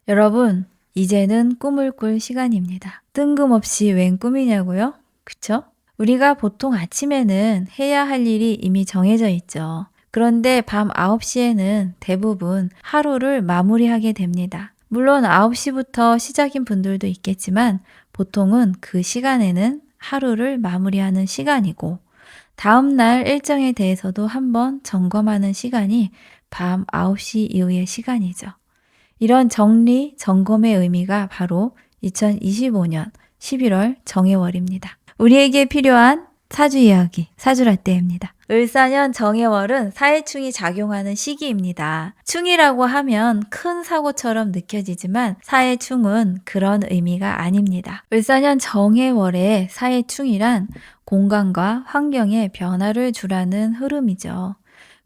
여러분, 이제는 꿈을 꿀 시간입니다. 뜬금없이 웬 꿈이냐고요? 그쵸? 우리가 보통 아침에는 해야 할 일이 이미 정해져 있죠. 그런데 밤 9시에는 대부분 하루를 마무리하게 됩니다. 물론 9시부터 시작인 분들도 있겠지만 보통은 그 시간에는 하루를 마무리하는 시간이고 다음날 일정에 대해서도 한번 점검하는 시간이 밤 9시 이후의 시간이죠. 이런 정리, 점검의 의미가 바로 2025년 11월 정해월입니다. 우리에게 필요한 사주 이야기, 사주라떼입니다. 을사년 정해월은 사해충이 작용하는 시기입니다. 충이라고 하면 큰 사고처럼 느껴지지만 사해충은 그런 의미가 아닙니다. 을사년 정해월의 사해충이란 공간과 환경에 변화를 주라는 흐름이죠.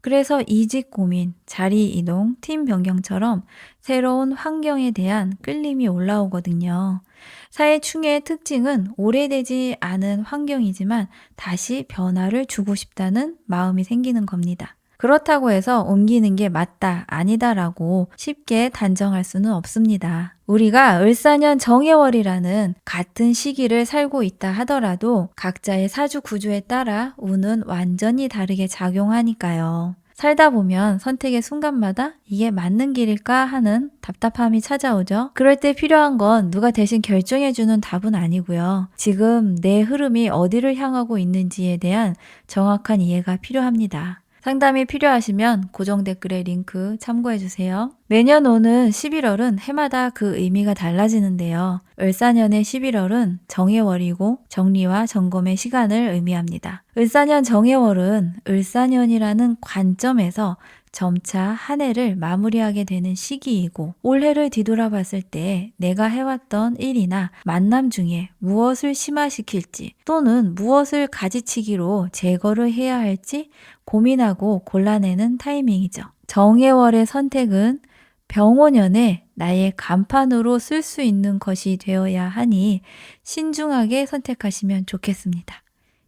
그래서 이직 고민, 자리 이동, 팀 변경처럼 새로운 환경에 대한 끌림이 올라오거든요. 사회충의 특징은 오래되지 않은 환경이지만 다시 변화를 주고 싶다는 마음이 생기는 겁니다. 그렇다고 해서 옮기는 게 맞다, 아니다라고 쉽게 단정할 수는 없습니다. 우리가 을사년 정해월이라는 같은 시기를 살고 있다 하더라도 각자의 사주 구조에 따라 운은 완전히 다르게 작용하니까요. 살다 보면 선택의 순간마다 이게 맞는 길일까 하는 답답함이 찾아오죠. 그럴 때 필요한 건 누가 대신 결정해주는 답은 아니고요. 지금 내 흐름이 어디를 향하고 있는지에 대한 정확한 이해가 필요합니다. 상담이 필요하시면 고정 댓글에 링크 참고해주세요. 매년 오는 11월은 해마다 그 의미가 달라지는데요. 을사년의 11월은 정해월이고 정리와 점검의 시간을 의미합니다. 을사년 정해월은 을사년이라는 관점에서 점차 한 해를 마무리하게 되는 시기이고 올해를 뒤돌아봤을 때 내가 해왔던 일이나 만남 중에 무엇을 심화시킬지 또는 무엇을 가지치기로 제거를 해야 할지 고민하고 골라내는 타이밍이죠. 정해월의 선택은 병오년에 나의 간판으로 쓸 수 있는 것이 되어야 하니 신중하게 선택하시면 좋겠습니다.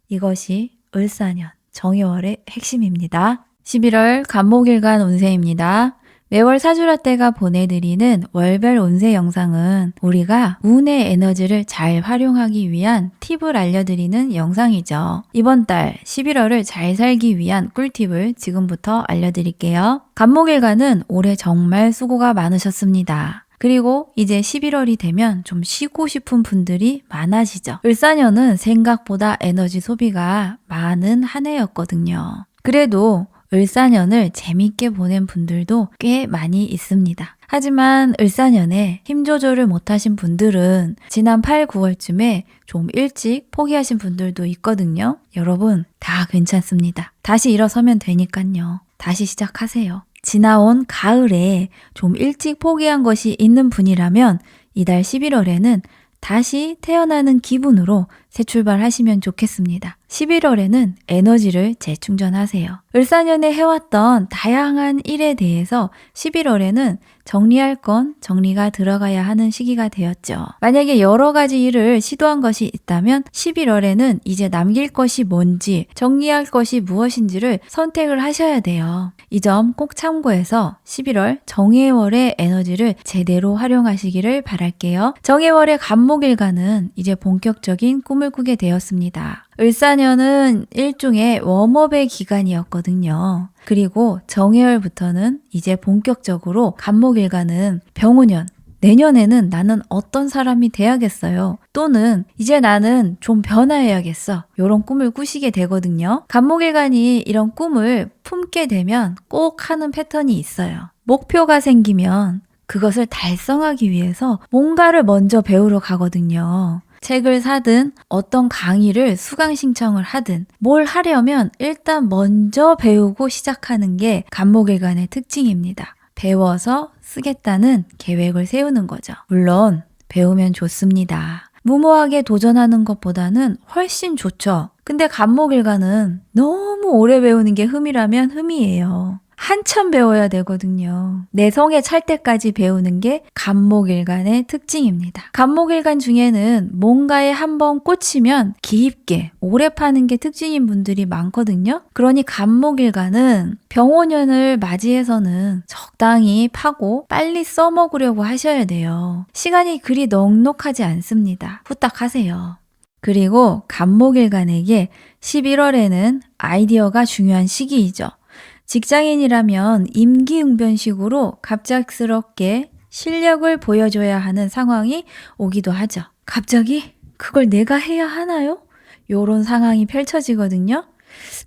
이것이 을사년 정해월의 핵심입니다. 11월 간목일간 운세입니다. 매월 사주라떼가 보내드리는 월별 운세 영상은 우리가 운의 에너지를 잘 활용하기 위한 팁을 알려드리는 영상이죠. 이번 달 11월을 잘 살기 위한 꿀팁을 지금부터 알려드릴게요. 간목일간은 올해 정말 수고가 많으셨습니다. 그리고 이제 11월이 되면 좀 쉬고 싶은 분들이 많아지죠. 을사년은 생각보다 에너지 소비가 많은 한 해였거든요. 그래도 을사년을 재밌게 보낸 분들도 꽤 많이 있습니다. 하지만 을사년에 힘 조절을 못하신 분들은 지난 8, 9월쯤에 좀 일찍 포기하신 분들도 있거든요. 여러분, 다 괜찮습니다. 다시 일어서면 되니까요. 다시 시작하세요. 지나온 가을에 좀 일찍 포기한 것이 있는 분이라면 이달 11월에는 다시 태어나는 기분으로 새 출발하시면 좋겠습니다. 11월에는 에너지를 재충전하세요. 을사년에 해왔던 다양한 일에 대해서 11월에는 정리할 건 정리가 들어가야 하는 시기가 되었죠. 만약에 여러 가지 일을 시도한 것이 있다면 11월에는 이제 남길 것이 뭔지 정리할 것이 무엇인지를 선택을 하셔야 돼요. 이 점 꼭 참고해서 11월 정해월의 에너지를 제대로 활용하시기를 바랄게요. 정해월의 간목일간은 이제 본격적인 꿈을 꾸게 되었습니다. 을사년은 일종의 웜업의 기간이었거든요. 그리고 정해월부터는 이제 본격적으로 간목일간은 병오년, 내년에는 나는 어떤 사람이 돼야겠어요. 또는 이제 나는 좀 변화해야겠어. 이런 꿈을 꾸시게 되거든요. 간목일간이 이런 꿈을 품게 되면 꼭 하는 패턴이 있어요. 목표가 생기면 그것을 달성하기 위해서 뭔가를 먼저 배우러 가거든요. 책을 사든 어떤 강의를 수강 신청을 하든 뭘 하려면 일단 먼저 배우고 시작하는 게 간목일간의 특징입니다. 배워서 쓰겠다는 계획을 세우는 거죠. 물론 배우면 좋습니다. 무모하게 도전하는 것보다는 훨씬 좋죠. 근데 간목일간은 너무 오래 배우는 게 흠이라면 흠이에요. 한참 배워야 되거든요. 내성에 찰 때까지 배우는 게 간목일간의 특징입니다. 간목일간 중에는 뭔가에 한번 꽂히면 깊게 오래 파는 게 특징인 분들이 많거든요. 그러니 간목일간은 병오년을 맞이해서는 적당히 파고 빨리 써먹으려고 하셔야 돼요. 시간이 그리 넉넉하지 않습니다. 후딱 하세요. 그리고 간목일간에게 11월에는 아이디어가 중요한 시기이죠. 직장인이라면 임기응변식으로 갑작스럽게 실력을 보여줘야 하는 상황이 오기도 하죠. 갑자기 그걸 내가 해야 하나요? 요런 상황이 펼쳐지거든요.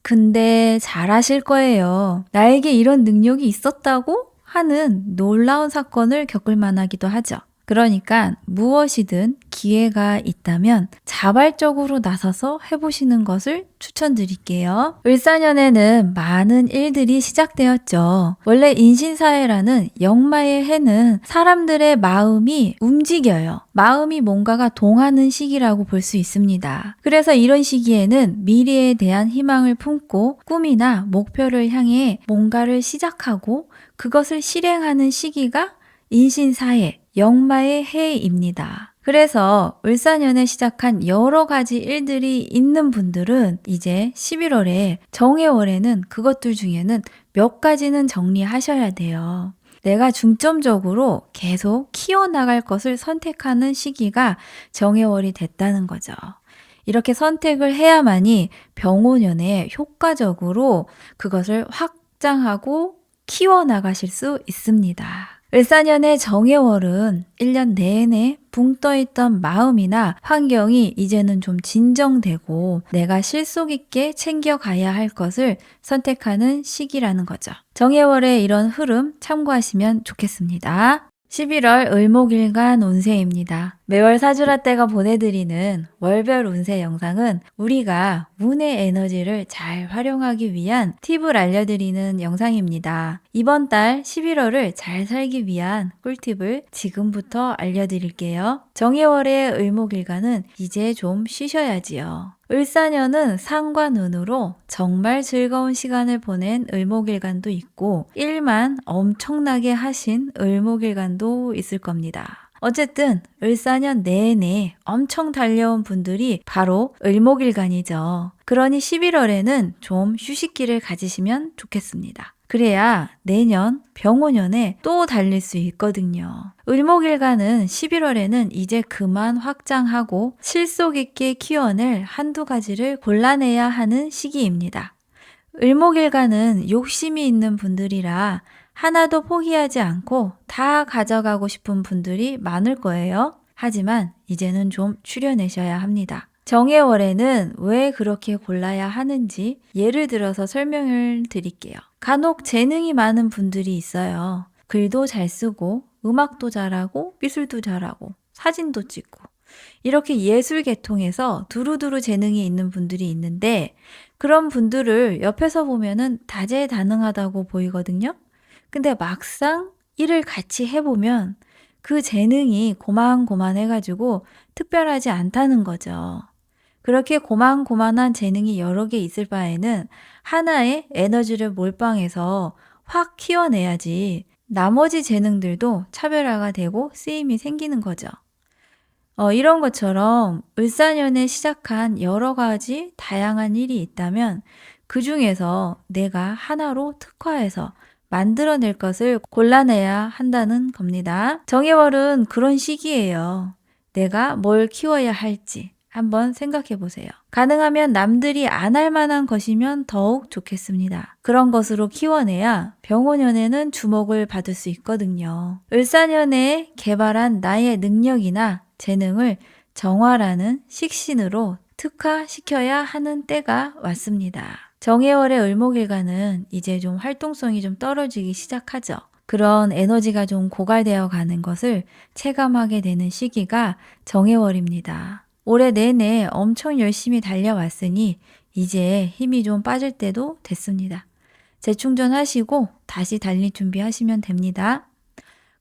근데 잘하실 거예요. 나에게 이런 능력이 있었다고 하는 놀라운 사건을 겪을 만하기도 하죠. 그러니까 무엇이든 기회가 있다면 자발적으로 나서서 해보시는 것을 추천드릴게요. 을사년에는 많은 일들이 시작되었죠. 원래 인신사회라는 역마의 해는 사람들의 마음이 움직여요. 마음이 뭔가가 동하는 시기라고 볼 수 있습니다. 그래서 이런 시기에는 미래에 대한 희망을 품고 꿈이나 목표를 향해 뭔가를 시작하고 그것을 실행하는 시기가 인신사회, 역마의 해입니다. 그래서 을사년에 시작한 여러 가지 일들이 있는 분들은 이제 11월에 정해월에는 그것들 중에는 몇 가지는 정리하셔야 돼요. 내가 중점적으로 계속 키워나갈 것을 선택하는 시기가 정해월이 됐다는 거죠. 이렇게 선택을 해야만이 병오년에 효과적으로 그것을 확장하고 키워나가실 수 있습니다. 을사년의 정해월은 1년 내내 붕 떠있던 마음이나 환경이 이제는 좀 진정되고 내가 실속 있게 챙겨가야 할 것을 선택하는 시기라는 거죠. 정해월의 이런 흐름 참고하시면 좋겠습니다. 11월 을목일간 운세입니다. 매월 사주라떼가 보내드리는 월별 운세 영상은 우리가 운의 에너지를 잘 활용하기 위한 팁을 알려드리는 영상입니다. 이번 달 11월을 잘 살기 위한 꿀팁을 지금부터 알려드릴게요. 정해월의 을목일간은 이제 좀 쉬셔야지요. 을사년은 상과 운으로 정말 즐거운 시간을 보낸 을목일간도 있고 일만 엄청나게 하신 을목일간도 있을 겁니다. 어쨌든 을사년 내내 엄청 달려온 분들이 바로 을목일간이죠. 그러니 11월에는 좀 휴식기를 가지시면 좋겠습니다. 그래야 내년 병오년에 또 달릴 수 있거든요. 을목일간은 11월에는 이제 그만 확장하고 실속 있게 키워낼 한두 가지를 골라내야 하는 시기입니다. 을목일간은 욕심이 있는 분들이라 하나도 포기하지 않고 다 가져가고 싶은 분들이 많을 거예요. 하지만 이제는 좀 추려내셔야 합니다. 정해월에는 왜 그렇게 골라야 하는지 예를 들어서 설명을 드릴게요. 간혹 재능이 많은 분들이 있어요. 글도 잘 쓰고 음악도 잘하고 미술도 잘하고 사진도 찍고 이렇게 예술 계통에서 두루두루 재능이 있는 분들이 있는데 그런 분들을 옆에서 보면은 다재다능하다고 보이거든요. 근데 막상 일을 같이 해보면 그 재능이 고만고만해가지고 특별하지 않다는 거죠. 그렇게 고만고만한 재능이 여러 개 있을 바에는 하나의 에너지를 몰빵해서 확 키워내야지 나머지 재능들도 차별화가 되고 쓰임이 생기는 거죠. 이런 것처럼 을사년에 시작한 여러 가지 다양한 일이 있다면 그 중에서 내가 하나로 특화해서 만들어낼 것을 골라내야 한다는 겁니다. 정해월은 그런 시기예요. 내가 뭘 키워야 할지 한번 생각해 보세요. 가능하면 남들이 안 할 만한 것이면 더욱 좋겠습니다. 그런 것으로 키워내야 병오년에는 주목을 받을 수 있거든요. 을사년에 개발한 나의 능력이나 재능을 정화라는 식신으로 특화시켜야 하는 때가 왔습니다. 정해월의 을목일간은 이제 좀 활동성이 좀 떨어지기 시작하죠. 그런 에너지가 좀 고갈되어 가는 것을 체감하게 되는 시기가 정해월입니다. 올해 내내 엄청 열심히 달려왔으니 이제 힘이 좀 빠질 때도 됐습니다. 재충전하시고 다시 달릴 준비하시면 됩니다.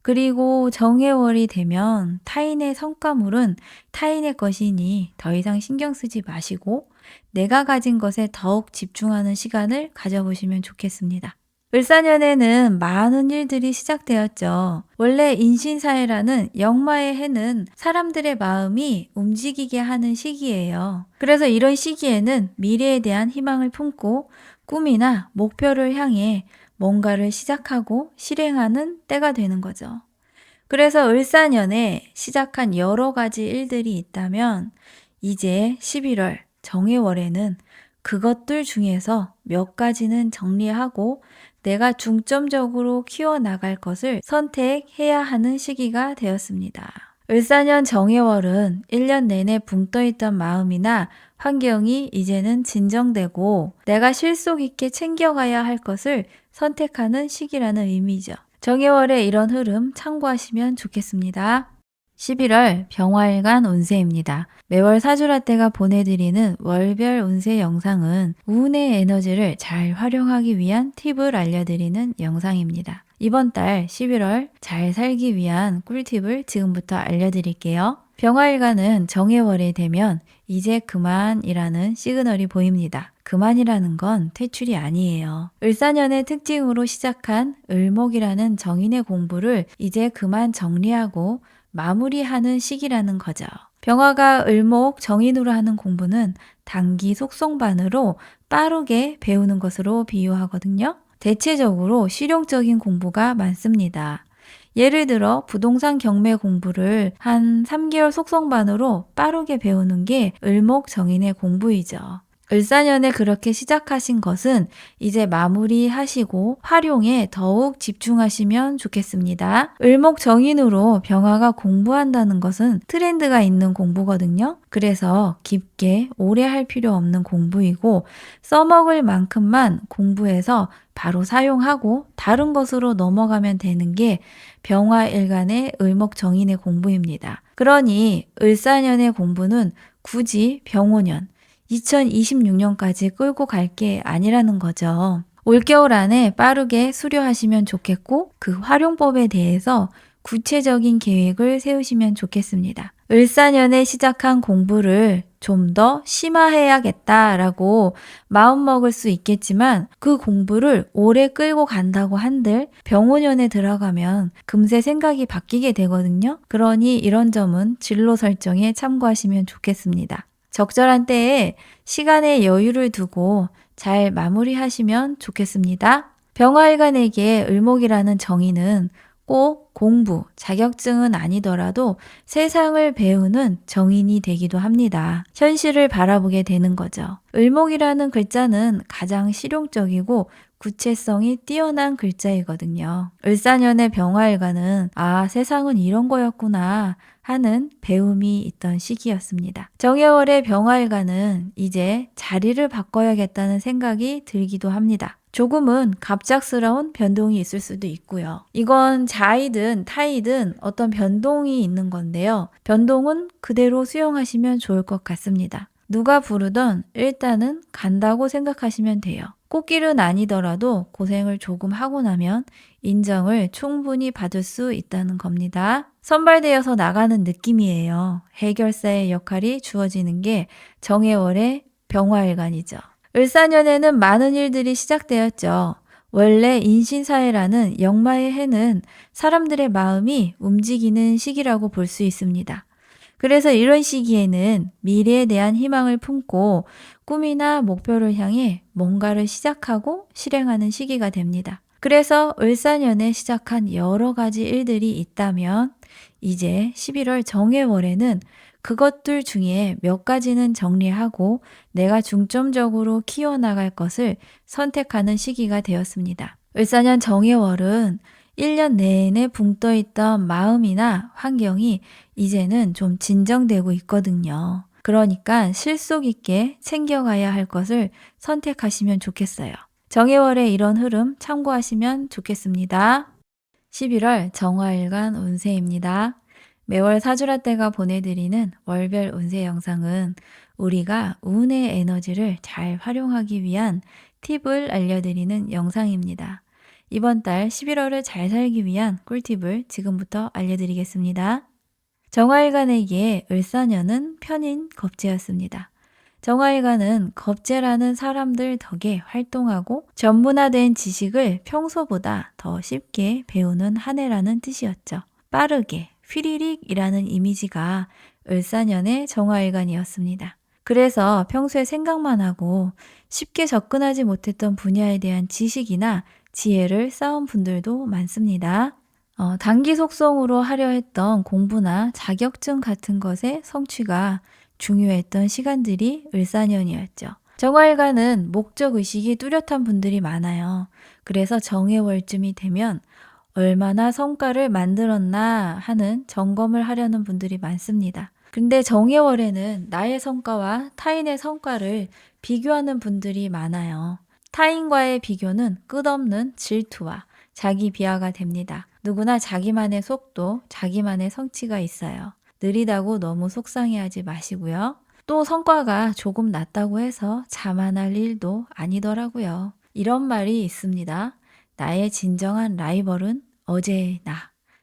그리고 정해월이 되면 타인의 성과물은 타인의 것이니 더 이상 신경 쓰지 마시고 내가 가진 것에 더욱 집중하는 시간을 가져보시면 좋겠습니다. 을사년에는 많은 일들이 시작되었죠. 원래 인신사회라는 역마의 해는 사람들의 마음이 움직이게 하는 시기예요. 그래서 이런 시기에는 미래에 대한 희망을 품고 꿈이나 목표를 향해 뭔가를 시작하고 실행하는 때가 되는 거죠. 그래서 을사년에 시작한 여러 가지 일들이 있다면 이제 11월 정해월에는 그것들 중에서 몇 가지는 정리하고 내가 중점적으로 키워나갈 것을 선택해야 하는 시기가 되었습니다. 을사년 정해월은 1년 내내 붕 떠있던 마음이나 환경이 이제는 진정되고 내가 실속 있게 챙겨가야 할 것을 선택하는 시기라는 의미죠. 정해월의 이런 흐름 참고하시면 좋겠습니다. 11월 병화일간 운세입니다. 매월 사주라떼가 보내드리는 월별 운세 영상은 운의 에너지를 잘 활용하기 위한 팁을 알려드리는 영상입니다. 이번 달 11월 잘 살기 위한 꿀팁을 지금부터 알려드릴게요. 병화일간은 정해월이 되면 이제 그만이라는 시그널이 보입니다. 그만이라는 건 퇴출이 아니에요. 을사년의 특징으로 시작한 을목이라는 정인의 공부를 이제 그만 정리하고 마무리하는 시기라는 거죠. 병화가 을목 정인으로 하는 공부는 단기 속성반으로 빠르게 배우는 것으로 비유하거든요. 대체적으로 실용적인 공부가 많습니다. 예를 들어 부동산 경매 공부를 한 3개월 속성반으로 빠르게 배우는 게 을목 정인의 공부이죠. 을사년에 그렇게 시작하신 것은 이제 마무리하시고 활용에 더욱 집중하시면 좋겠습니다. 을목 정인으로 병화가 공부한다는 것은 트렌드가 있는 공부거든요. 그래서 깊게 오래 할 필요 없는 공부이고 써먹을 만큼만 공부해서 바로 사용하고 다른 것으로 넘어가면 되는 게 병화일간의 을목 정인의 공부입니다. 그러니 을사년의 공부는 굳이 병오년 2026년까지 끌고 갈 게 아니라는 거죠. 올겨울 안에 빠르게 수료하시면 좋겠고 그 활용법에 대해서 구체적인 계획을 세우시면 좋겠습니다. 을사년에 시작한 공부를 좀 더 심화해야겠다라고 마음먹을 수 있겠지만 그 공부를 오래 끌고 간다고 한들 병오년에 들어가면 금세 생각이 바뀌게 되거든요. 그러니 이런 점은 진로 설정에 참고하시면 좋겠습니다. 적절한 때에 시간의 여유를 두고 잘 마무리하시면 좋겠습니다. 병화일간에게 을목이라는 정의는 꼭 공부, 자격증은 아니더라도 세상을 배우는 정인이 되기도 합니다. 현실을 바라보게 되는 거죠. 을목이라는 글자는 가장 실용적이고 구체성이 뛰어난 글자이거든요. 을사년의 병화일간은 세상은 이런 거였구나 하는 배움이 있던 시기였습니다. 정해월의 병화일간은 이제 자리를 바꿔야겠다는 생각이 들기도 합니다. 조금은 갑작스러운 변동이 있을 수도 있고요. 이건 자이든 타이든 어떤 변동이 있는 건데요. 변동은 그대로 수용하시면 좋을 것 같습니다. 누가 부르던 일단은 간다고 생각하시면 돼요. 꽃길은 아니더라도 고생을 조금 하고 나면 인정을 충분히 받을 수 있다는 겁니다. 선발되어서 나가는 느낌이에요. 해결사의 역할이 주어지는 게 정해월의 병화일간이죠. 을사년에는 많은 일들이 시작되었죠. 원래 인신사회라는 역마의 해는 사람들의 마음이 움직이는 시기라고 볼 수 있습니다. 그래서 이런 시기에는 미래에 대한 희망을 품고 꿈이나 목표를 향해 뭔가를 시작하고 실행하는 시기가 됩니다. 그래서 을사년에 시작한 여러 가지 일들이 있다면 이제 11월 정해월에는 그것들 중에 몇 가지는 정리하고 내가 중점적으로 키워나갈 것을 선택하는 시기가 되었습니다. 을사년 정해월은 1년 내내 붕 떠있던 마음이나 환경이 이제는 좀 진정되고 있거든요. 그러니까 실속 있게 챙겨가야 할 것을 선택하시면 좋겠어요. 정해월의 이런 흐름 참고하시면 좋겠습니다. 11월 정화일간 운세입니다. 매월 사주라떼가 보내드리는 월별 운세 영상은 우리가 운의 에너지를 잘 활용하기 위한 팁을 알려드리는 영상입니다. 이번 달 11월을 잘 살기 위한 꿀팁을 지금부터 알려드리겠습니다. 정화일간에게 을사년은 편인 겁재였습니다. 정화일관은 겁재라는 사람들 덕에 활동하고 전문화된 지식을 평소보다 더 쉽게 배우는 한 해라는 뜻이었죠. 빠르게, 휘리릭이라는 이미지가 을사년의 정화일관이었습니다. 그래서 평소에 생각만 하고 쉽게 접근하지 못했던 분야에 대한 지식이나 지혜를 쌓은 분들도 많습니다. 단기 속성으로 하려 했던 공부나 자격증 같은 것의 성취가 중요했던 시간들이 을사년이었죠. 정화일관은 목적의식이 뚜렷한 분들이 많아요. 그래서 정해월쯤이 되면 얼마나 성과를 만들었나 하는 점검을 하려는 분들이 많습니다. 근데 정해월에는 나의 성과와 타인의 성과를 비교하는 분들이 많아요. 타인과의 비교는 끝없는 질투와 자기 비하가 됩니다. 누구나 자기만의 속도, 자기만의 성취가 있어요. 느리다고 너무 속상해하지 마시고요. 또 성과가 조금 낮다고 해서 자만할 일도 아니더라고요. 이런 말이 있습니다. 나의 진정한 라이벌은 어제의 나,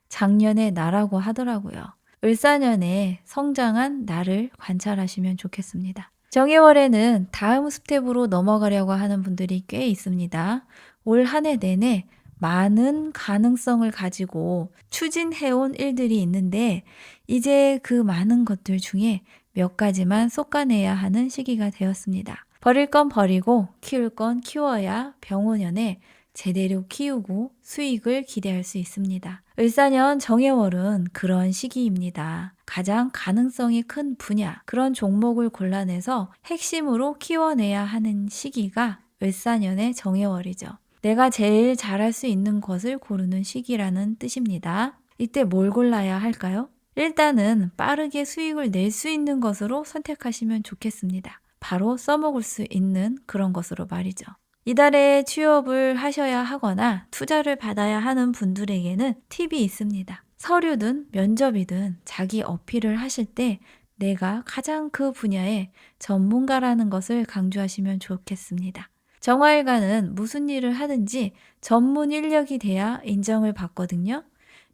작년의 나라고 하더라고요. 을사년에 성장한 나를 관찰하시면 좋겠습니다. 정해월에는 다음 스텝으로 넘어가려고 하는 분들이 꽤 있습니다. 올 한 해 내내 많은 가능성을 가지고 추진해온 일들이 있는데 이제 그 많은 것들 중에 몇 가지만 솎아내야 하는 시기가 되었습니다. 버릴 건 버리고 키울 건 키워야 병오년에 제대로 키우고 수익을 기대할 수 있습니다. 을사년 정해월은 그런 시기입니다. 가장 가능성이 큰 분야, 그런 종목을 골라내서 핵심으로 키워내야 하는 시기가 을사년의 정해월이죠. 내가 제일 잘할 수 있는 것을 고르는 시기라는 뜻입니다. 이때 뭘 골라야 할까요? 일단은 빠르게 수익을 낼 수 있는 것으로 선택하시면 좋겠습니다. 바로 써먹을 수 있는 그런 것으로 말이죠. 이달에 취업을 하셔야 하거나 투자를 받아야 하는 분들에게는 팁이 있습니다. 서류든 면접이든 자기 어필을 하실 때 내가 가장 그 분야의 전문가라는 것을 강조하시면 좋겠습니다. 정화일관은 무슨 일을 하든지 전문 인력이 돼야 인정을 받거든요.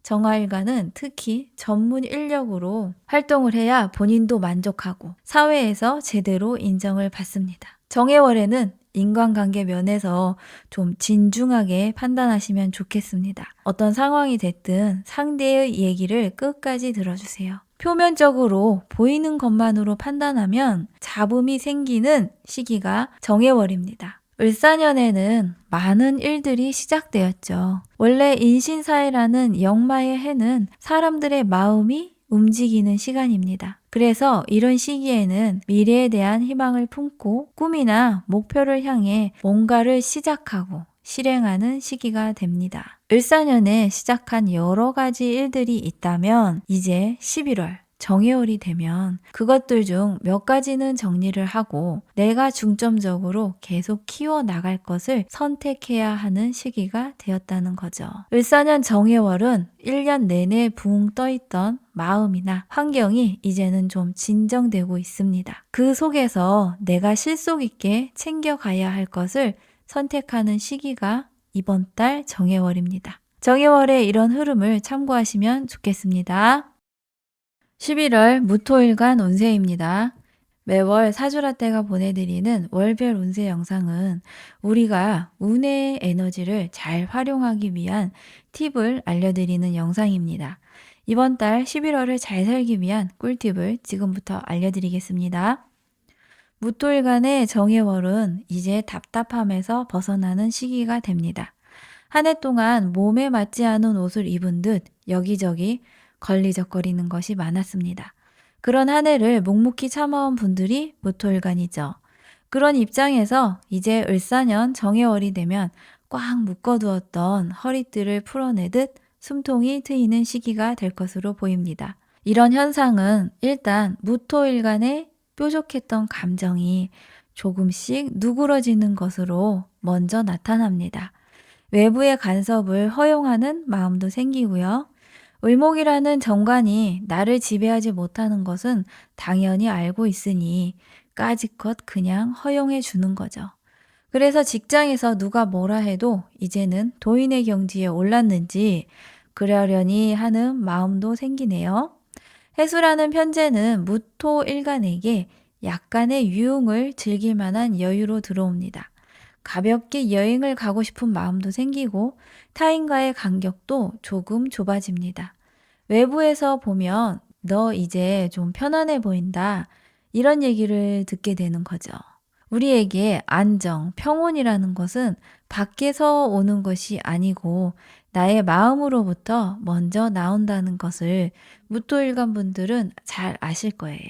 정화일관은 특히 전문 인력으로 활동을 해야 본인도 만족하고 사회에서 제대로 인정을 받습니다. 정해월에는 인간관계 면에서 좀 진중하게 판단하시면 좋겠습니다. 어떤 상황이 됐든 상대의 얘기를 끝까지 들어주세요. 표면적으로 보이는 것만으로 판단하면 잡음이 생기는 시기가 정해월입니다. 을사년에는 많은 일들이 시작되었죠. 원래 인신사회라는 역마의 해는 사람들의 마음이 움직이는 시간입니다. 그래서 이런 시기에는 미래에 대한 희망을 품고 꿈이나 목표를 향해 뭔가를 시작하고 실행하는 시기가 됩니다. 을사년에 시작한 여러 가지 일들이 있다면 이제 11월 정해월이 되면 그것들 중 몇 가지는 정리를 하고 내가 중점적으로 계속 키워나갈 것을 선택해야 하는 시기가 되었다는 거죠. 을사년 정해월은 1년 내내 붕 떠있던 마음이나 환경이 이제는 좀 진정되고 있습니다. 그 속에서 내가 실속 있게 챙겨가야 할 것을 선택하는 시기가 이번 달 정해월입니다. 정해월의 이런 흐름을 참고하시면 좋겠습니다. 11월 무토일간 운세입니다. 매월 사주라떼가 보내드리는 월별 운세 영상은 우리가 운의 에너지를 잘 활용하기 위한 팁을 알려드리는 영상입니다. 이번 달 11월을 잘 살기 위한 꿀팁을 지금부터 알려드리겠습니다. 무토일간의 정해월은 이제 답답함에서 벗어나는 시기가 됩니다. 한 해 동안 몸에 맞지 않은 옷을 입은 듯 여기저기 걸리적거리는 것이 많았습니다. 그런 한 해를 묵묵히 참아온 분들이 무토일간이죠. 그런 입장에서 이제 을사년 정해월이 되면 꽉 묶어두었던 허리띠를 풀어내듯 숨통이 트이는 시기가 될 것으로 보입니다. 이런 현상은 일단 무토일간의 뾰족했던 감정이 조금씩 누그러지는 것으로 먼저 나타납니다. 외부의 간섭을 허용하는 마음도 생기고요. 을목이라는 정관이 나를 지배하지 못하는 것은 당연히 알고 있으니 까짓것 그냥 허용해 주는 거죠. 그래서 직장에서 누가 뭐라 해도 이제는 도인의 경지에 올랐는지 그러려니 하는 마음도 생기네요. 해수라는 편제는 무토일간에게 약간의 유흥을 즐길 만한 여유로 들어옵니다. 가볍게 여행을 가고 싶은 마음도 생기고 타인과의 간격도 조금 좁아집니다. 외부에서 보면 너 이제 좀 편안해 보인다. 이런 얘기를 듣게 되는 거죠. 우리에게 안정, 평온이라는 것은 밖에서 오는 것이 아니고 나의 마음으로부터 먼저 나온다는 것을 무토일관 분들은 잘 아실 거예요.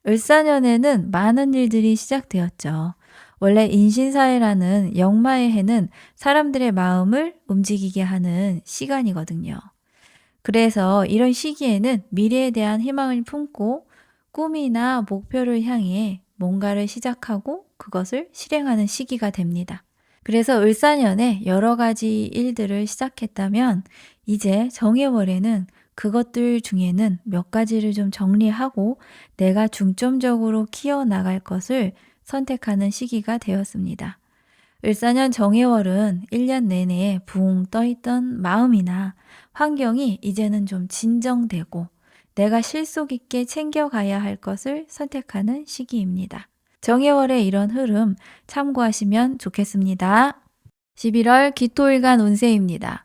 을사년에는 많은 일들이 시작되었죠. 원래 인신사회라는 역마의 해는 사람들의 마음을 움직이게 하는 시간이거든요. 그래서 이런 시기에는 미래에 대한 희망을 품고 꿈이나 목표를 향해 뭔가를 시작하고 그것을 실행하는 시기가 됩니다. 그래서 을사년에 여러 가지 일들을 시작했다면 이제 정해월에는 그것들 중에는 몇 가지를 좀 정리하고 내가 중점적으로 키워나갈 것을 선택하는 시기가 되었습니다. 을사년 정해월은 1년 내내 붕 떠있던 마음이나 환경이 이제는 좀 진정되고 내가 실속 있게 챙겨가야 할 것을 선택하는 시기입니다. 정해월의 이런 흐름 참고하시면 좋겠습니다. 11월 기토일간 운세입니다.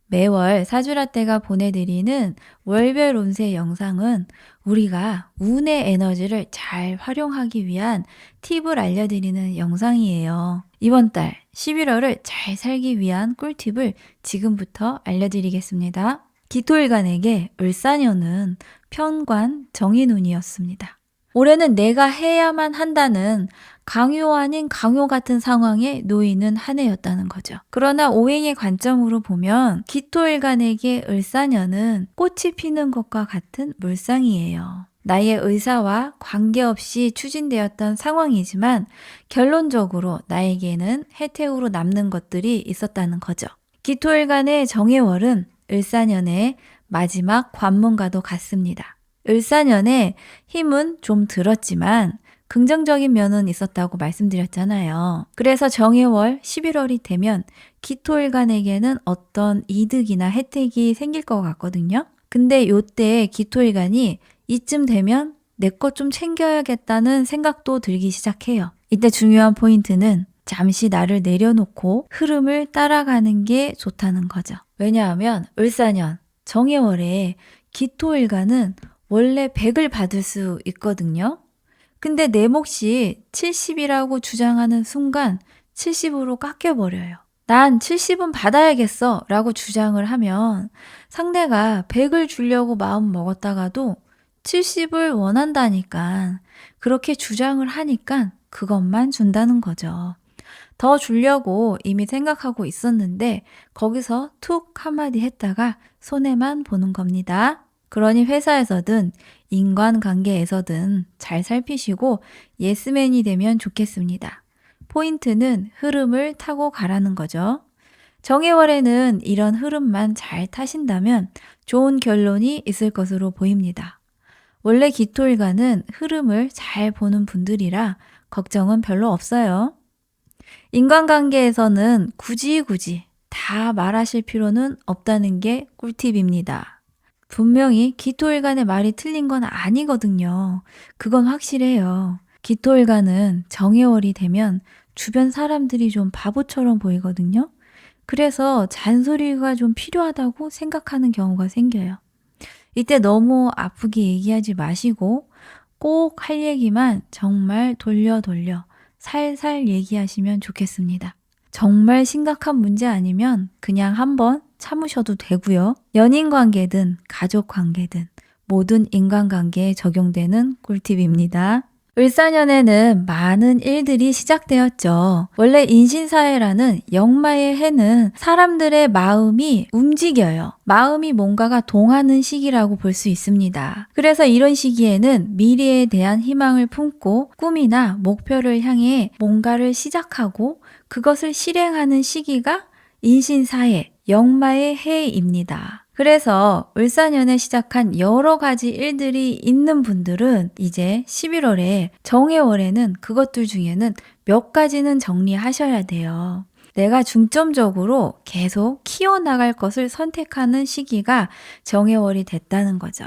매월 사주라떼가 보내드리는 월별 운세 영상은 우리가 운의 에너지를 잘 활용하기 위한 팁을 알려드리는 영상이에요. 이번 달 11월을 잘 살기 위한 꿀팁을 지금부터 알려드리겠습니다. 기토일간에게 을사년은 편관 정인운이었습니다. 올해는 내가 해야만 한다는 강요 아닌 강요 같은 상황에 놓이는 한 해였다는 거죠. 그러나 오행의 관점으로 보면 기토일간에게 을사년은 꽃이 피는 것과 같은 물상이에요. 나의 의사와 관계없이 추진되었던 상황이지만 결론적으로 나에게는 혜택으로 남는 것들이 있었다는 거죠. 기토일간의 정해월은 을사년의 마지막 관문과도 같습니다. 을사년에 힘은 좀 들었지만 긍정적인 면은 있었다고 말씀드렸잖아요. 그래서 정해월 11월이 되면 기토일간에게는 어떤 이득이나 혜택이 생길 것 같거든요. 근데 요때 기토일간이 이쯤 되면 내 것 좀 챙겨야겠다는 생각도 들기 시작해요. 이때 중요한 포인트는 잠시 나를 내려놓고 흐름을 따라가는 게 좋다는 거죠. 왜냐하면 을사년 정해월에 기토일간은 원래 100을 받을 수 있거든요. 근데 내 몫이 70이라고 주장하는 순간 70으로 깎여버려요. 난 70은 받아야겠어 라고 주장을 하면 상대가 100을 주려고 마음 먹었다가도 70을 원한다니까 그렇게 주장을 하니까 그것만 준다는 거죠. 더 주려고 이미 생각하고 있었는데 거기서 툭 한마디 했다가 손해만 보는 겁니다. 그러니 회사에서든 인간관계에서든 잘 살피시고 예스맨이 되면 좋겠습니다. 포인트는 흐름을 타고 가라는 거죠. 정해월에는 이런 흐름만 잘 타신다면 좋은 결론이 있을 것으로 보입니다. 원래 기토일간은 흐름을 잘 보는 분들이라 걱정은 별로 없어요. 인간관계에서는 굳이 다 말하실 필요는 없다는 게 꿀팁입니다. 분명히 기토일간의 말이 틀린 건 아니거든요. 그건 확실해요. 기토일간은 정해월이 되면 주변 사람들이 좀 바보처럼 보이거든요. 그래서 잔소리가 좀 필요하다고 생각하는 경우가 생겨요. 이때 너무 아프게 얘기하지 마시고 꼭 할 얘기만 정말 돌려 살살 얘기하시면 좋겠습니다. 정말 심각한 문제 아니면 그냥 한번 참으셔도 되고요. 연인 관계든 가족 관계든 모든 인간관계에 적용되는 꿀팁입니다. 을사년에는 많은 일들이 시작되었죠. 원래 인신사회라는 역마의 해는 사람들의 마음이 움직여요. 마음이 뭔가가 동하는 시기라고 볼 수 있습니다. 그래서 이런 시기에는 미래에 대한 희망을 품고 꿈이나 목표를 향해 뭔가를 시작하고 그것을 실행하는 시기가 인신사회, 역마의 해입니다. 그래서 을사년에 시작한 여러 가지 일들이 있는 분들은 이제 11월에 정해월에는 그것들 중에는 몇 가지는 정리하셔야 돼요. 내가 중점적으로 계속 키워나갈 것을 선택하는 시기가 정해월이 됐다는 거죠.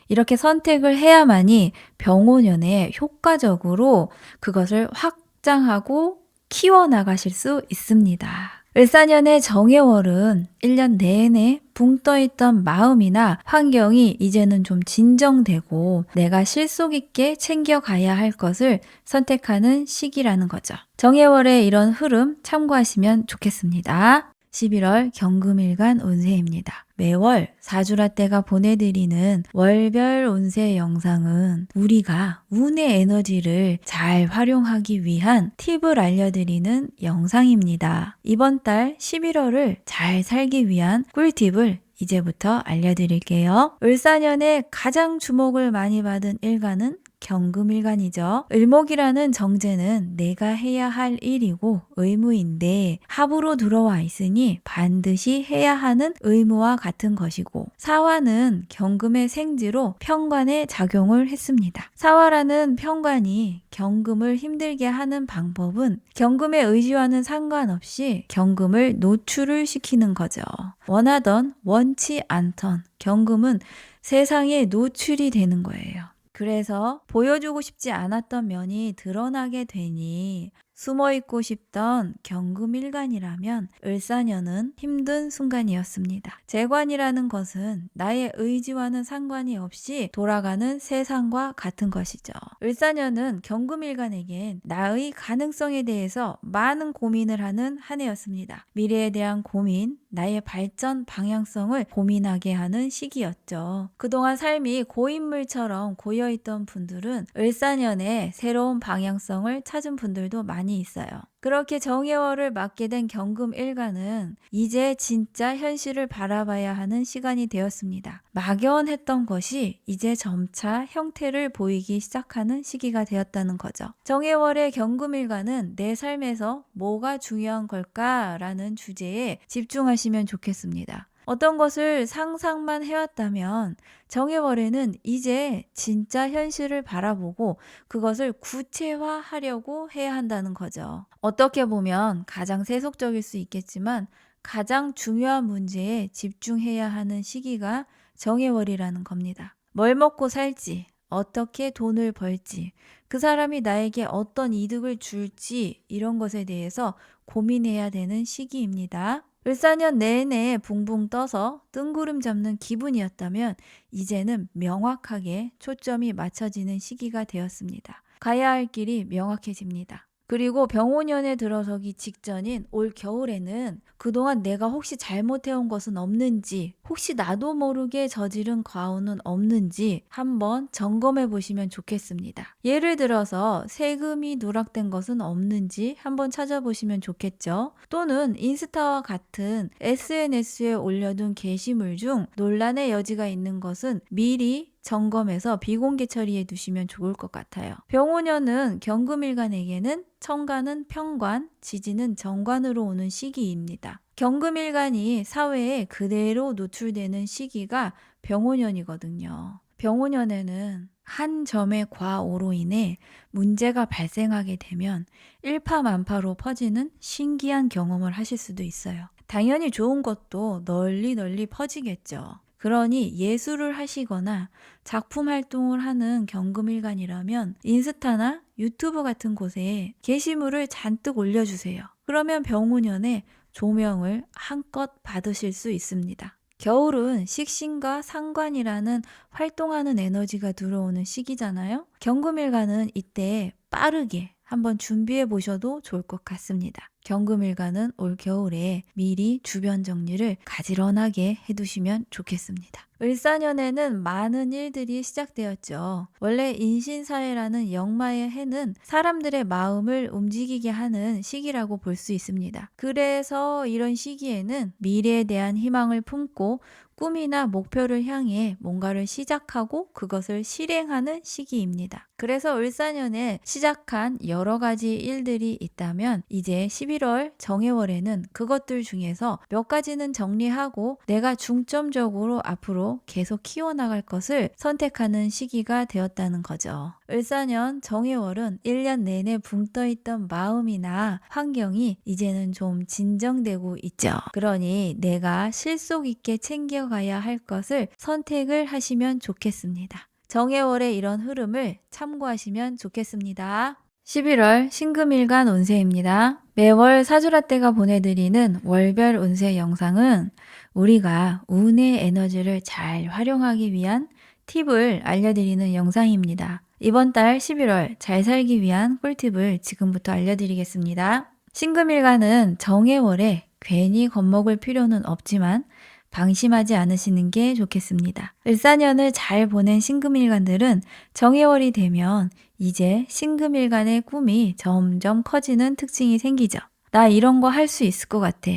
이렇게 선택을 해야만이 병오년에 효과적으로 그것을 확장하고 키워나가실 수 있습니다. 을사년의 정해월은 1년 내내 붕 떠있던 마음이나 환경이 이제는 좀 진정되고 내가 실속 있게 챙겨가야 할 것을 선택하는 시기라는 거죠. 정해월의 이런 흐름 참고하시면 좋겠습니다. 11월 경금일간 운세입니다. 매월 사주라떼가 보내드리는 월별 운세 영상은 우리가 운의 에너지를 잘 활용하기 위한 팁을 알려드리는 영상입니다. 이번 달 11월을 잘 살기 위한 꿀팁을 이제부터 알려드릴게요. 을사년에 가장 주목을 많이 받은 일간은 경금일간이죠. 을목이라는 정제는 내가 해야 할 일이고 의무인데 합으로 들어와 있으니 반드시 해야 하는 의무와 같은 것이고, 사화는 경금의 생지로 편관에 작용을 했습니다. 사화라는 편관이 경금을 힘들게 하는 방법은 경금의 의지와는 상관없이 경금을 노출을 시키는 거죠. 원하던 원치 않던 경금은 세상에 노출이 되는 거예요. 그래서 보여주고 싶지 않았던 면이 드러나게 되니 숨어있고 싶던 경금일간이라면 을사년은 힘든 순간이었습니다. 재관이라는 것은 나의 의지와는 상관이 없이 돌아가는 세상과 같은 것이죠. 을사년은 경금일간에겐 나의 가능성에 대해서 많은 고민을 하는 한 해였습니다. 미래에 대한 고민, 나의 발전 방향성을 고민하게 하는 시기였죠. 그동안 삶이 고인물처럼 고여있던 분들은 을사년에 새로운 방향성을 찾은 분들도 많이 있어요. 그렇게 정해월을 맞게 된 경금일간은 이제 진짜 현실을 바라봐야 하는 시간이 되었습니다. 막연했던 것이 이제 점차 형태를 보이기 시작하는 시기가 되었다는 거죠. 정해월의 경금일간은 내 삶에서 뭐가 중요한 걸까라는 주제에 집중하시면 좋겠습니다. 어떤 것을 상상만 해왔다면 정해월에는 이제 진짜 현실을 바라보고 그것을 구체화하려고 해야 한다는 거죠. 어떻게 보면 가장 세속적일 수 있겠지만 가장 중요한 문제에 집중해야 하는 시기가 정해월이라는 겁니다. 뭘 먹고 살지, 어떻게 돈을 벌지, 그 사람이 나에게 어떤 이득을 줄지 이런 것에 대해서 고민해야 되는 시기입니다. 을사년 내내 붕붕 떠서 뜬구름 잡는 기분이었다면 이제는 명확하게 초점이 맞춰지는 시기가 되었습니다. 가야 할 길이 명확해집니다. 그리고 병오년에 들어서기 직전인 올 겨울에는 그동안 내가 혹시 잘못해온 것은 없는지, 혹시 나도 모르게 저지른 과오는 없는지 한번 점검해 보시면 좋겠습니다. 예를 들어서 세금이 누락된 것은 없는지 한번 찾아보시면 좋겠죠. 또는 인스타와 같은 SNS에 올려둔 게시물 중 논란의 여지가 있는 것은 미리 점검해서 비공개 처리해 두시면 좋을 것 같아요. 병오년은 경금일간에게는 천간은 편관, 지지는 정관으로 오는 시기입니다. 경금일간이 사회에 그대로 노출되는 시기가 병오년이거든요. 병오년에는 한 점의 과오로 인해 문제가 발생하게 되면 일파만파로 퍼지는 신기한 경험을 하실 수도 있어요. 당연히 좋은 것도 널리 퍼지겠죠. 그러니 예술을 하시거나 작품 활동을 하는 경금일간이라면 인스타나 유튜브 같은 곳에 게시물을 잔뜩 올려주세요. 그러면 병오년에 조명을 한껏 받으실 수 있습니다. 겨울은 식신과 상관이라는 활동하는 에너지가 들어오는 시기잖아요. 경금일간은 이때 빠르게 한번 준비해 보셔도 좋을 것 같습니다. 경금일간은 올 겨울에 미리 주변 정리를 가지런하게 해두시면 좋겠습니다. 을사년에는 많은 일들이 시작되었죠. 원래 인신사회라는 역마의 해는 사람들의 마음을 움직이게 하는 시기라고 볼 수 있습니다. 그래서 이런 시기에는 미래에 대한 희망을 품고 꿈이나 목표를 향해 뭔가를 시작하고 그것을 실행하는 시기입니다. 그래서 을사년에 시작한 여러 가지 일들이 있다면 이제 11월 11월 정해월에는 그것들 중에서 몇 가지는 정리하고 내가 중점적으로 앞으로 계속 키워나갈 것을 선택하는 시기가 되었다는 거죠. 을사년 정해월은 1년 내내 붕 떠있던 마음이나 환경이 이제는 좀 진정되고 있죠. 그러니 내가 실속 있게 챙겨가야 할 것을 선택을 하시면 좋겠습니다. 정해월의 이런 흐름을 참고하시면 좋겠습니다. 11월 신금일간 운세입니다. 매월 사주라떼가 보내드리는 월별 운세 영상은 우리가 운의 에너지를 잘 활용하기 위한 팁을 알려드리는 영상입니다. 이번 달 11월 잘 살기 위한 꿀팁을 지금부터 알려드리겠습니다. 신금일간은 정해월에 괜히 겁먹을 필요는 없지만 방심하지 않으시는 게 좋겠습니다. 을사년을 잘 보낸 신금일간들은 정해월이 되면 이제 신금일간의 꿈이 점점 커지는 특징이 생기죠. 나 이런 거 할 수 있을 것 같아.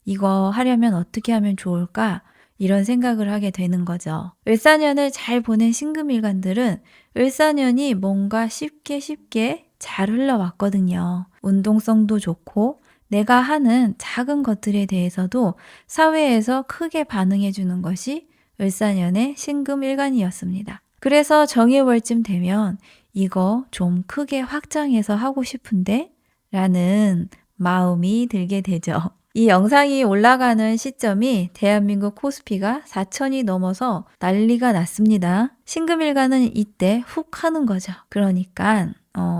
이거 하려면 어떻게 하면 좋을까? 이런 생각을 하게 되는 거죠. 을사년을 잘 보낸 신금일간들은 을사년이 뭔가 쉽게 잘 흘러왔거든요. 운동성도 좋고 내가 하는 작은 것들에 대해서도 사회에서 크게 반응해 주는 것이 을사년의 신금일간이었습니다. 그래서 정해월쯤 되면 이거 좀 크게 확장해서 하고 싶은데? 라는 마음이 들게 되죠. 이 영상이 올라가는 시점이 대한민국 코스피가 4천이 넘어서 난리가 났습니다. 신금일간은 이때 훅 하는 거죠. 그러니까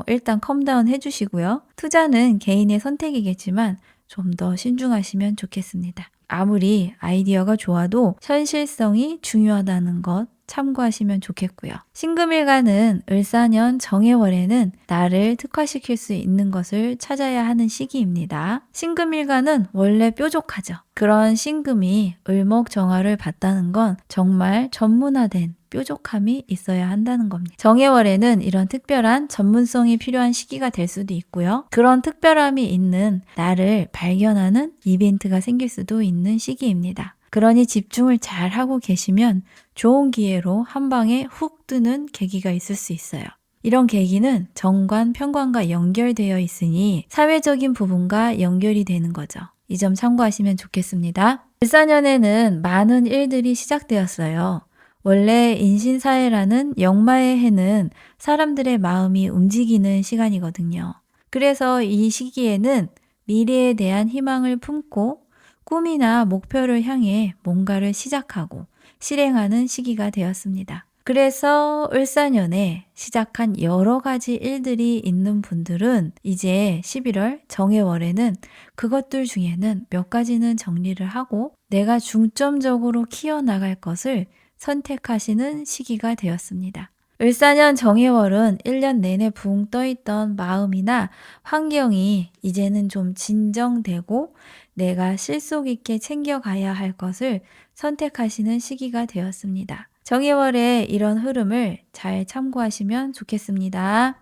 일단 컴다운 해주시고요. 투자는 개인의 선택이겠지만 좀 더 신중하시면 좋겠습니다. 아무리 아이디어가 좋아도 현실성이 중요하다는 것 참고하시면 좋겠고요. 신금일간은 을사년 정해월에는 나를 특화시킬 수 있는 것을 찾아야 하는 시기입니다. 신금일간은 원래 뾰족하죠. 그런 신금이 을목정화를 봤다는 건 정말 전문화된 뾰족함이 있어야 한다는 겁니다. 정해월에는 이런 특별한 전문성이 필요한 시기가 될 수도 있고요. 그런 특별함이 있는 나를 발견하는 이벤트가 생길 수도 있는 시기입니다. 그러니 집중을 잘 하고 계시면 좋은 기회로 한 방에 훅 뜨는 계기가 있을 수 있어요. 이런 계기는 정관, 편관과 연결되어 있으니 사회적인 부분과 연결이 되는 거죠. 이 점 참고하시면 좋겠습니다. 을사년에는 많은 일들이 시작되었어요. 원래 인신사회라는 역마의 해는 사람들의 마음이 움직이는 시간이거든요. 그래서 이 시기에는 미래에 대한 희망을 품고 꿈이나 목표를 향해 뭔가를 시작하고 실행하는 시기가 되었습니다. 그래서 을사년에 시작한 여러 가지 일들이 있는 분들은 이제 11월 정해월에는 그것들 중에는 몇 가지는 정리를 하고 내가 중점적으로 키워나갈 것을 선택하시는 시기가 되었습니다. 을사년 정해월은 1년 내내 붕 떠있던 마음이나 환경이 이제는 좀 진정되고 내가 실속 있게 챙겨가야 할 것을 선택하시는 시기가 되었습니다. 정해월의 이런 흐름을 잘 참고하시면 좋겠습니다.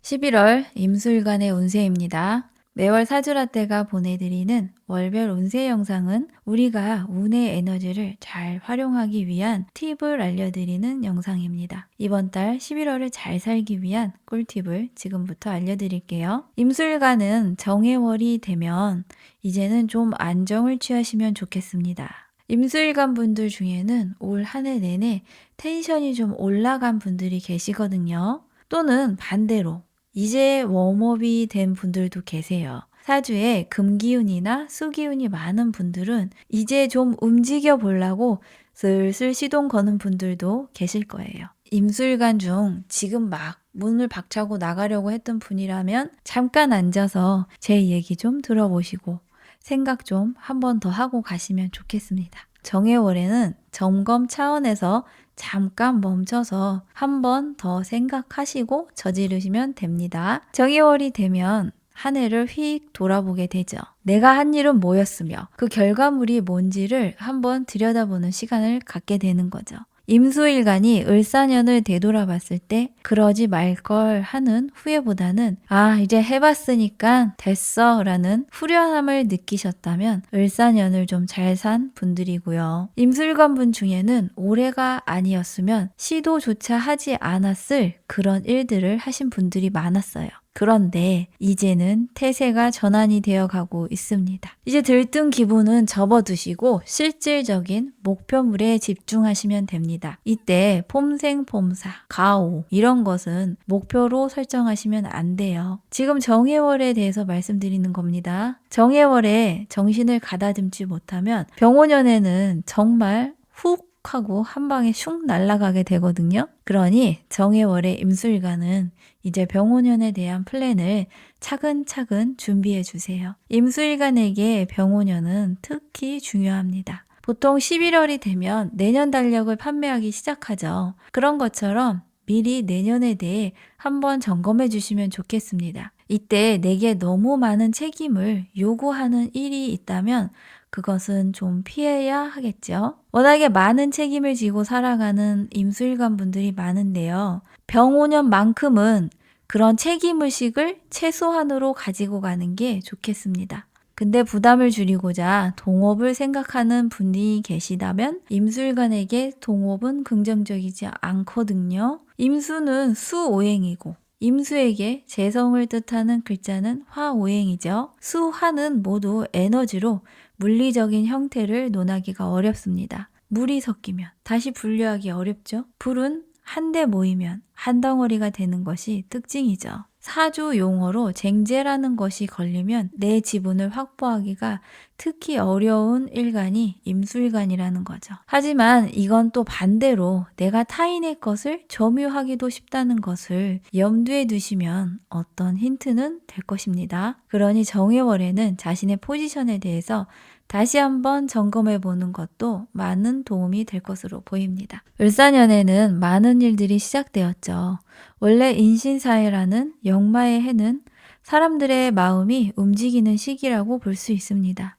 11월 임술간의 운세입니다. 매월 사주라떼가 보내드리는 월별 운세 영상은 우리가 운의 에너지를 잘 활용하기 위한 팁을 알려드리는 영상입니다. 이번 달 11월을 잘 살기 위한 꿀팁을 지금부터 알려드릴게요. 임술간은 정해월이 되면 이제는 좀 안정을 취하시면 좋겠습니다. 임술간 분들 중에는 올 한 해 내내 텐션이 좀 올라간 분들이 계시거든요. 또는 반대로 이제 웜업이 된 분들도 계세요. 사주에 금기운이나 수기운이 많은 분들은 이제 좀 움직여 보려고 슬슬 시동 거는 분들도 계실 거예요. 임술간 중 지금 막 문을 박차고 나가려고 했던 분이라면 잠깐 앉아서 제 얘기 좀 들어보시고 생각 좀 한 번 더 하고 가시면 좋겠습니다. 정해월에는 점검 차원에서 잠깐 멈춰서 한 번 더 생각하시고 저지르시면 됩니다. 정해월이 되면 한 해를 휙 돌아보게 되죠. 내가 한 일은 뭐였으며 그 결과물이 뭔지를 한번 들여다보는 시간을 갖게 되는 거죠. 임수일간이 을사년을 되돌아봤을 때 그러지 말걸 하는 후회보다는 이제 해봤으니까 됐어 라는 후련함을 느끼셨다면 을사년을 좀 잘 산 분들이고요. 임술관 분 중에는 올해가 아니었으면 시도조차 하지 않았을 그런 일들을 하신 분들이 많았어요. 그런데 이제는 태세가 전환이 되어 가고 있습니다. 이제 들뜬 기분은 접어두시고 실질적인 목표물에 집중하시면 됩니다. 이때 폼생폼사, 가오 이런 것은 목표로 설정하시면 안 돼요. 지금 정해월에 대해서 말씀드리는 겁니다. 정해월에 정신을 가다듬지 못하면 병오년에는 정말 훅 하고 한 방에 슉 날아가게 되거든요. 그러니 정해월의 임수일간은 이제 병오년에 대한 플랜을 차근차근 준비해 주세요. 임수일간에게 병오년은 특히 중요합니다. 보통 11월이 되면 내년 달력을 판매하기 시작하죠. 그런 것처럼 미리 내년에 대해 한번 점검해 주시면 좋겠습니다. 이때 내게 너무 많은 책임을 요구하는 일이 있다면 그것은 좀 피해야 하겠죠. 워낙에 많은 책임을 지고 살아가는 임수일간 분들이 많은데요. 병오년만큼은 그런 책임의식을 최소한으로 가지고 가는 게 좋겠습니다. 근데 부담을 줄이고자 동업을 생각하는 분이 계시다면 임수일간에게 동업은 긍정적이지 않거든요. 임수는 수오행이고 임수에게 재성을 뜻하는 글자는 화오행이죠. 수, 화는 모두 에너지로 물리적인 형태를 논하기가 어렵습니다. 물이 섞이면 다시 분류하기 어렵죠. 불은 한데 모이면 한 덩어리가 되는 것이 특징이죠. 사주 용어로 쟁제라는 것이 걸리면 내 지분을 확보하기가 특히 어려운 일간이 임수일간이라는 거죠. 하지만 이건 또 반대로 내가 타인의 것을 점유하기도 쉽다는 것을 염두에 두시면 어떤 힌트는 될 것입니다. 그러니 정해월에는 자신의 포지션에 대해서 다시 한번 점검해 보는 것도 많은 도움이 될 것으로 보입니다. 을사년에는 많은 일들이 시작되었죠. 원래 인신사회라는 역마의 해는 사람들의 마음이 움직이는 시기라고 볼 수 있습니다.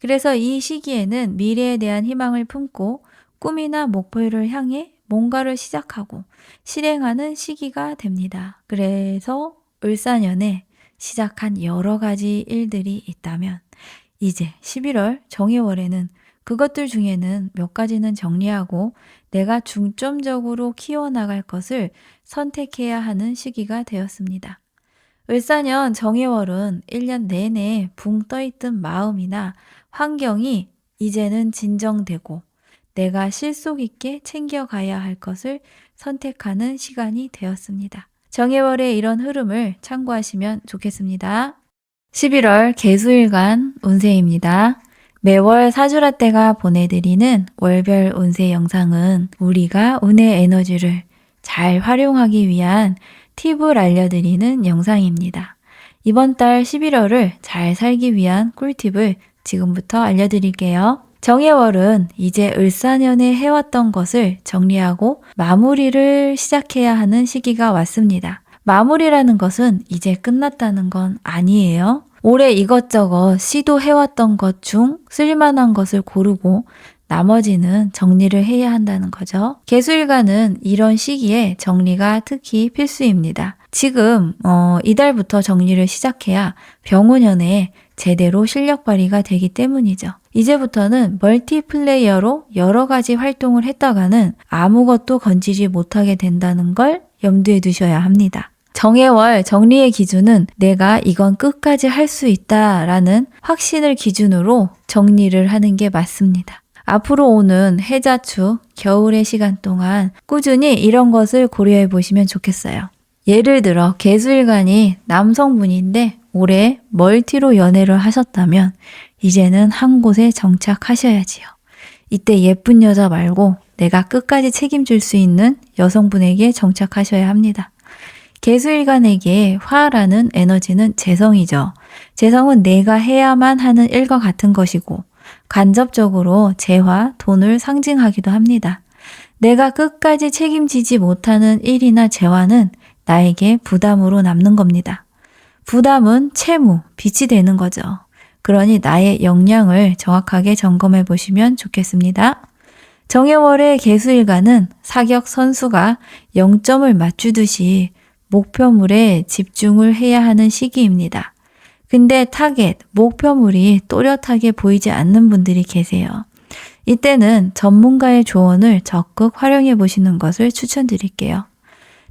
그래서 이 시기에는 미래에 대한 희망을 품고 꿈이나 목표를 향해 뭔가를 시작하고 실행하는 시기가 됩니다. 그래서 을사년에 시작한 여러 가지 일들이 있다면 이제 11월 정해월에는 그것들 중에는 몇 가지는 정리하고 내가 중점적으로 키워나갈 것을 선택해야 하는 시기가 되었습니다. 을사년 정해월은 1년 내내 붕 떠있던 마음이나 환경이 이제는 진정되고 내가 실속 있게 챙겨가야 할 것을 선택하는 시간이 되었습니다. 정해월의 이런 흐름을 참고하시면 좋겠습니다. 11월 개수일간 운세입니다. 매월 사주라떼가 보내드리는 월별 운세 영상은 우리가 운의 에너지를 잘 활용하기 위한 팁을 알려드리는 영상입니다. 이번 달 11월을 잘 살기 위한 꿀팁을 지금부터 알려드릴게요. 정해월은 이제 을사년에 해왔던 것을 정리하고 마무리를 시작해야 하는 시기가 왔습니다. 마무리라는 것은 이제 끝났다는 건 아니에요. 올해 이것저것 시도해왔던 것 중 쓸만한 것을 고르고 나머지는 정리를 해야 한다는 거죠. 개수일간은 이런 시기에 정리가 특히 필수입니다. 지금 이달부터 정리를 시작해야 병오년에 제대로 실력 발휘가 되기 때문이죠. 이제부터는 멀티플레이어로 여러 가지 활동을 했다가는 아무것도 건지지 못하게 된다는 걸 염두에 두셔야 합니다. 정해월 정리의 기준은 내가 이건 끝까지 할 수 있다라는 확신을 기준으로 정리를 하는 게 맞습니다. 앞으로 오는 해자축, 겨울의 시간 동안 꾸준히 이런 것을 고려해 보시면 좋겠어요. 예를 들어 개수일간이 남성분인데 올해 멀티로 연애를 하셨다면 이제는 한 곳에 정착하셔야지요. 이때 예쁜 여자 말고 내가 끝까지 책임질 수 있는 여성분에게 정착하셔야 합니다. 개수일간에게 화라는 에너지는 재성이죠. 재성은 내가 해야만 하는 일과 같은 것이고 간접적으로 재화, 돈을 상징하기도 합니다. 내가 끝까지 책임지지 못하는 일이나 재화는 나에게 부담으로 남는 겁니다. 부담은 채무, 빚이 되는 거죠. 그러니 나의 역량을 정확하게 점검해 보시면 좋겠습니다. 정해월의 개수일간은 사격 선수가 0점을 맞추듯이 목표물에 집중을 해야 하는 시기입니다. 근데 타겟, 목표물이 또렷하게 보이지 않는 분들이 계세요. 이때는 전문가의 조언을 적극 활용해 보시는 것을 추천드릴게요.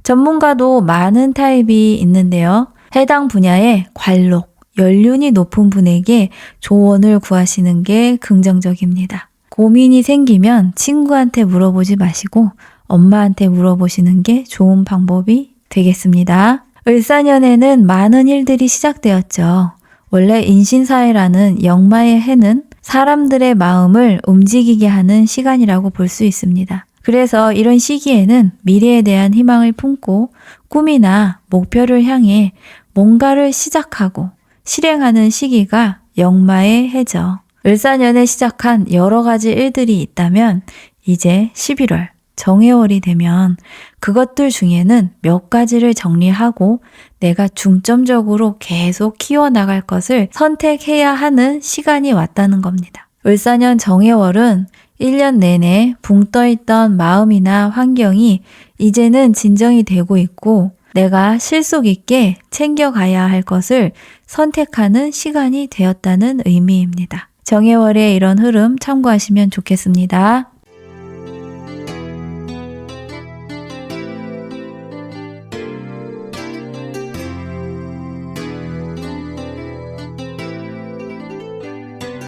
전문가도 많은 타입이 있는데요. 해당 분야의 관록, 연륜이 높은 분에게 조언을 구하시는 게 긍정적입니다. 고민이 생기면 친구한테 물어보지 마시고 엄마한테 물어보시는 게 좋은 방법이 되겠습니다. 을사년에는 많은 일들이 시작되었죠. 원래 인신사회라는 역마의 해는 사람들의 마음을 움직이게 하는 시간이라고 볼 수 있습니다. 그래서 이런 시기에는 미래에 대한 희망을 품고 꿈이나 목표를 향해 뭔가를 시작하고 실행하는 시기가 역마의 해죠. 을사년에 시작한 여러 가지 일들이 있다면 이제 11월 정해월이 되면 그것들 중에는 몇 가지를 정리하고 내가 중점적으로 계속 키워나갈 것을 선택해야 하는 시간이 왔다는 겁니다. 을사년 정해월은 1년 내내 붕 떠있던 마음이나 환경이 이제는 진정이 되고 있고 내가 실속 있게 챙겨가야 할 것을 선택하는 시간이 되었다는 의미입니다. 정해월의 이런 흐름 참고하시면 좋겠습니다.